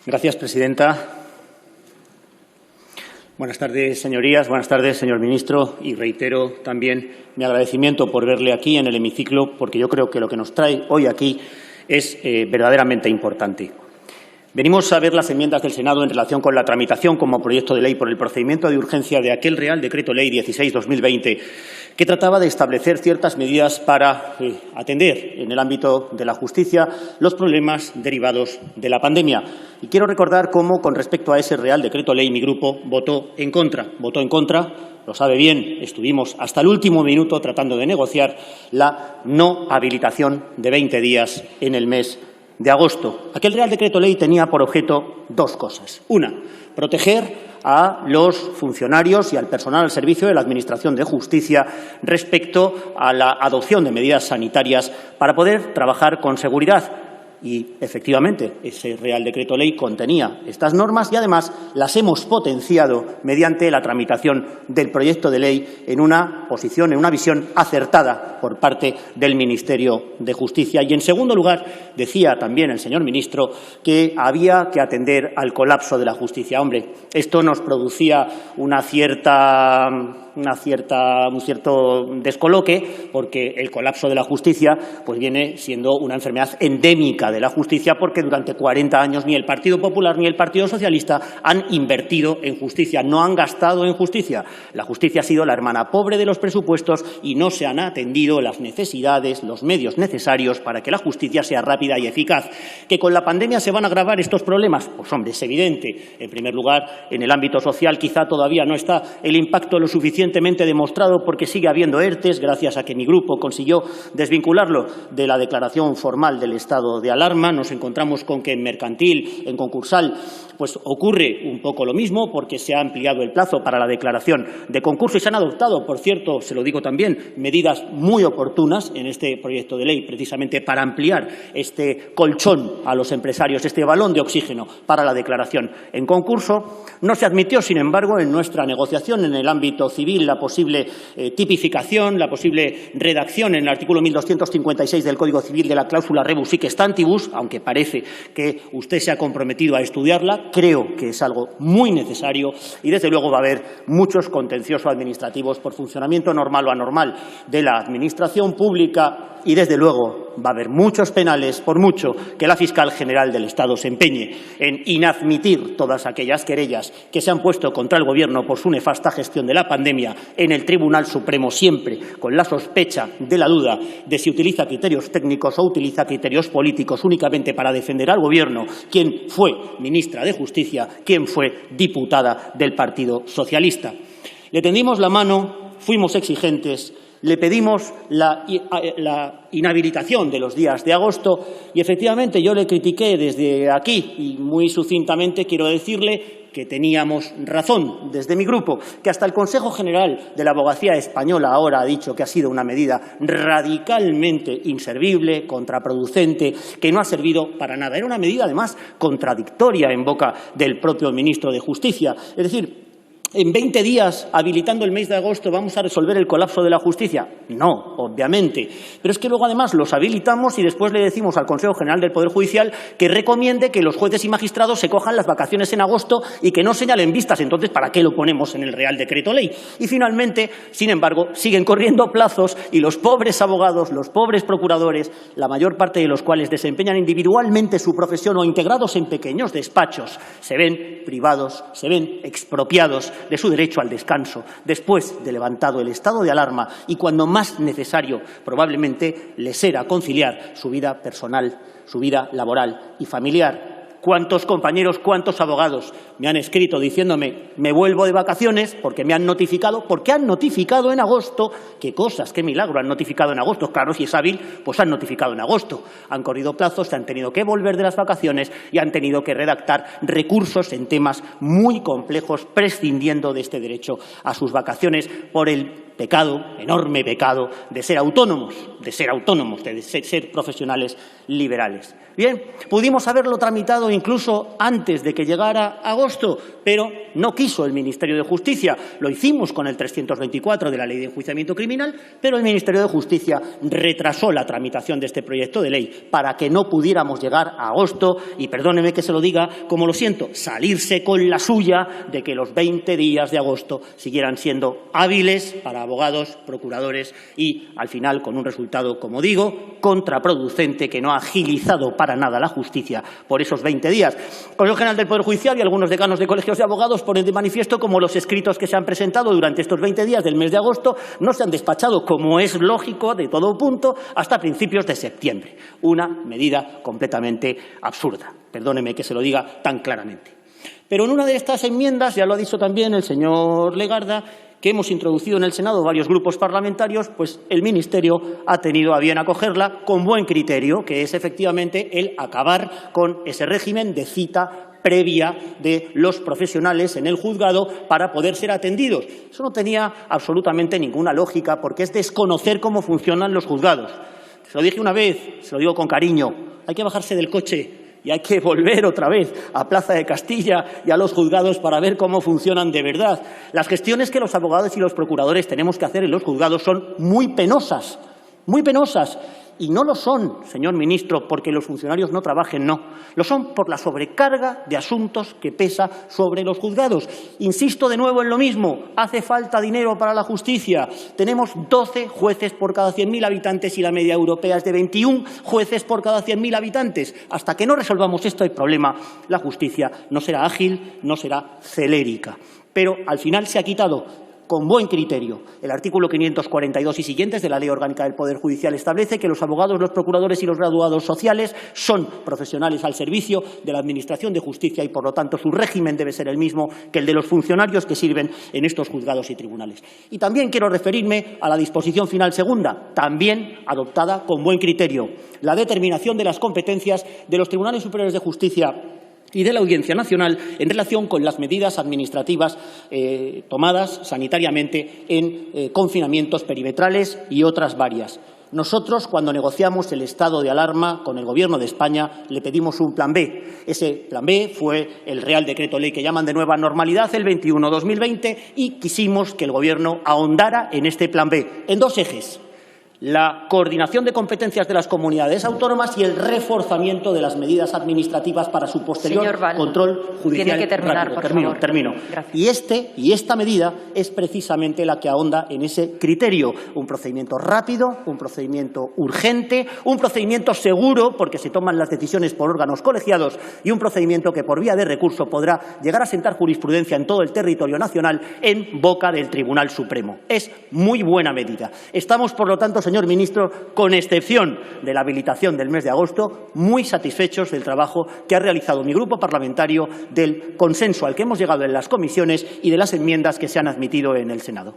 Gracias, presidenta. Buenas tardes, señorías. Buenas tardes, señor ministro. Y reitero también mi agradecimiento por verle aquí en el hemiciclo, porque yo creo que lo que nos trae hoy aquí es verdaderamente importante. Venimos a ver las enmiendas del Senado en relación con la tramitación como proyecto de ley por el procedimiento de urgencia de aquel Real Decreto Ley 16/2020, que trataba de establecer ciertas medidas para atender en el ámbito de la justicia los problemas derivados de la pandemia. Y quiero recordar cómo, con respecto a ese Real Decreto Ley, mi grupo votó en contra. Votó en contra, lo sabe bien, estuvimos hasta el último minuto tratando de negociar la no habilitación de 20 días en el mes de agosto. Aquel Real Decreto Ley tenía por objeto dos cosas. Una, proteger a los funcionarios y al personal al servicio de la Administración de Justicia respecto a la adopción de medidas sanitarias para poder trabajar con seguridad. Y, efectivamente, ese Real Decreto Ley contenía estas normas y, además, las hemos potenciado mediante la tramitación del proyecto de ley en una posición, en una visión acertada por parte del Ministerio de Justicia. Y, en segundo lugar, decía también el señor ministro que había que atender al colapso de la justicia. Hombre, esto nos producía un cierto descoloque, porque el colapso de la justicia pues viene siendo una enfermedad endémica de la justicia, porque durante 40 años ni el Partido Popular ni el Partido Socialista han invertido en justicia, no han gastado en justicia. La justicia ha sido la hermana pobre de los presupuestos y no se han atendido las necesidades, los medios necesarios para que la justicia sea rápida y eficaz. ¿Que con la pandemia se van a agravar estos problemas? Pues, hombre, es evidente. En primer lugar, en el ámbito social quizá todavía no está el impacto lo suficientemente demostrado, porque sigue habiendo ERTEs, gracias a que mi grupo consiguió desvincularlo de la declaración formal del estado de alarma. Nos encontramos con que en mercantil, en concursal, pues ocurre un poco lo mismo, porque se ha ampliado el plazo para la declaración de concurso y se han adoptado, por cierto, se lo digo también, medidas muy oportunas en este proyecto de ley, precisamente para ampliar este colchón a los empresarios, este balón de oxígeno para la declaración en concurso. No se admitió, sin embargo, en nuestra negociación en el ámbito civil la posible tipificación, la posible redacción en el artículo 1256 del Código Civil de la cláusula rebus sic stantibus, aunque parece que usted se ha comprometido a estudiarla. Creo que es algo muy necesario y, desde luego, va a haber muchos contenciosos administrativos por funcionamiento normal o anormal de la Administración pública y, desde luego, va a haber muchos penales, por mucho que la fiscal general del Estado se empeñe en inadmitir todas aquellas querellas que se han puesto contra el Gobierno por su nefasta gestión de la pandemia en el Tribunal Supremo, siempre con la sospecha de la duda de si utiliza criterios técnicos o utiliza criterios políticos únicamente para defender al Gobierno, quien fue ministra de Justicia, quien fue diputada del Partido Socialista. Le tendimos la mano, fuimos exigentes, le pedimos la inhabilitación de los días de agosto y, efectivamente, yo le critiqué desde aquí y muy sucintamente quiero decirle que teníamos razón desde mi grupo, que hasta el Consejo General de la Abogacía Española ahora ha dicho que ha sido una medida radicalmente inservible, contraproducente, que no ha servido para nada. Era una medida, además, contradictoria en boca del propio ministro de Justicia. Es decir, ¿en 20 días, habilitando el mes de agosto, vamos a resolver el colapso de la justicia? No, obviamente. Pero es que luego, además, los habilitamos y después le decimos al Consejo General del Poder Judicial que recomiende que los jueces y magistrados se cojan las vacaciones en agosto y que no señalen vistas. Entonces, ¿para qué lo ponemos en el Real Decreto Ley? Y, finalmente, sin embargo, siguen corriendo plazos y los pobres abogados, los pobres procuradores, la mayor parte de los cuales desempeñan individualmente su profesión o integrados en pequeños despachos, se ven privados, se ven expropiados de su derecho al descanso, después de levantado el estado de alarma y cuando más necesario probablemente les era conciliar su vida personal, su vida laboral y familiar. ¿Cuántos compañeros, cuántos abogados me han escrito diciéndome me vuelvo de vacaciones porque me han notificado, en agosto? ¿Qué cosas, qué milagro han notificado en agosto? Claro, si es hábil, pues han notificado en agosto. Han corrido plazos, se han tenido que volver de las vacaciones y han tenido que redactar recursos en temas muy complejos, prescindiendo de este derecho a sus vacaciones por el pecado, enorme pecado, de ser autónomos, de ser profesionales liberales. Bien, pudimos haberlo tramitado incluso antes de que llegara agosto, pero no quiso el Ministerio de Justicia. Lo hicimos con el 324 de la Ley de Enjuiciamiento Criminal, pero el Ministerio de Justicia retrasó la tramitación de este proyecto de ley para que no pudiéramos llegar a agosto y, perdóneme que se lo diga, como lo siento, salirse con la suya de que los 20 días de agosto siguieran siendo hábiles para abogados, procuradores y, al final, con un resultado, como digo, contraproducente, que no ha agilizado para nada la justicia por esos 20 días. El Consejo General del Poder Judicial y algunos decanos de colegios de abogados ponen de manifiesto cómo los escritos que se han presentado durante estos 20 días del mes de agosto no se han despachado, como es lógico, de todo punto, hasta principios de septiembre. Una medida completamente absurda. Perdóneme que se lo diga tan claramente. Pero en una de estas enmiendas, ya lo ha dicho también el señor Legarda, que hemos introducido en el Senado varios grupos parlamentarios, pues el Ministerio ha tenido a bien acogerla con buen criterio, que es efectivamente el acabar con ese régimen de cita previa de los profesionales en el juzgado para poder ser atendidos. Eso no tenía absolutamente ninguna lógica, porque es desconocer cómo funcionan los juzgados. Se lo dije una vez, se lo digo con cariño, hay que bajarse del coche y hay que volver otra vez a Plaza de Castilla y a los juzgados para ver cómo funcionan de verdad. Las gestiones que los abogados y los procuradores tenemos que hacer en los juzgados son muy penosas, y no lo son, señor ministro, porque los funcionarios no trabajen, no. Lo son por la sobrecarga de asuntos que pesa sobre los juzgados. Insisto de nuevo en lo mismo, hace falta dinero para la justicia. Tenemos 12 jueces por cada 100.000 habitantes y la media europea es de 21 jueces por cada 100.000 habitantes. Hasta que no resolvamos este problema, la justicia no será ágil, no será celérica. Pero al final se ha quitado con buen criterio. El artículo 542 y siguientes de la Ley Orgánica del Poder Judicial establece que los abogados, los procuradores y los graduados sociales son profesionales al servicio de la Administración de Justicia y, por lo tanto, su régimen debe ser el mismo que el de los funcionarios que sirven en estos juzgados y tribunales. Y también quiero referirme a la disposición final segunda, también adoptada con buen criterio, la determinación de las competencias de los tribunales superiores de justicia y de la Audiencia Nacional en relación con las medidas administrativas tomadas sanitariamente en confinamientos perimetrales y otras varias. Nosotros, cuando negociamos el estado de alarma con el Gobierno de España, le pedimos un plan B. Ese plan B fue el Real Decreto Ley que llaman de nueva normalidad, el 21/2020, y quisimos que el Gobierno ahondara en este plan B, en dos ejes: la coordinación de competencias de las comunidades autónomas y el reforzamiento de las medidas administrativas para su posterior control judicial. Tiene que terminar, por favor. Termino. Y esta medida es precisamente la que ahonda en ese criterio. Un procedimiento rápido, un procedimiento urgente, un procedimiento seguro porque se toman las decisiones por órganos colegiados y un procedimiento que por vía de recurso podrá llegar a sentar jurisprudencia en todo el territorio nacional en boca del Tribunal Supremo. Es muy buena medida. Estamos, por lo tanto, señor ministro, con excepción de la habilitación del mes de agosto, muy satisfechos del trabajo que ha realizado mi grupo parlamentario, del consenso al que hemos llegado en las comisiones y de las enmiendas que se han admitido en el Senado.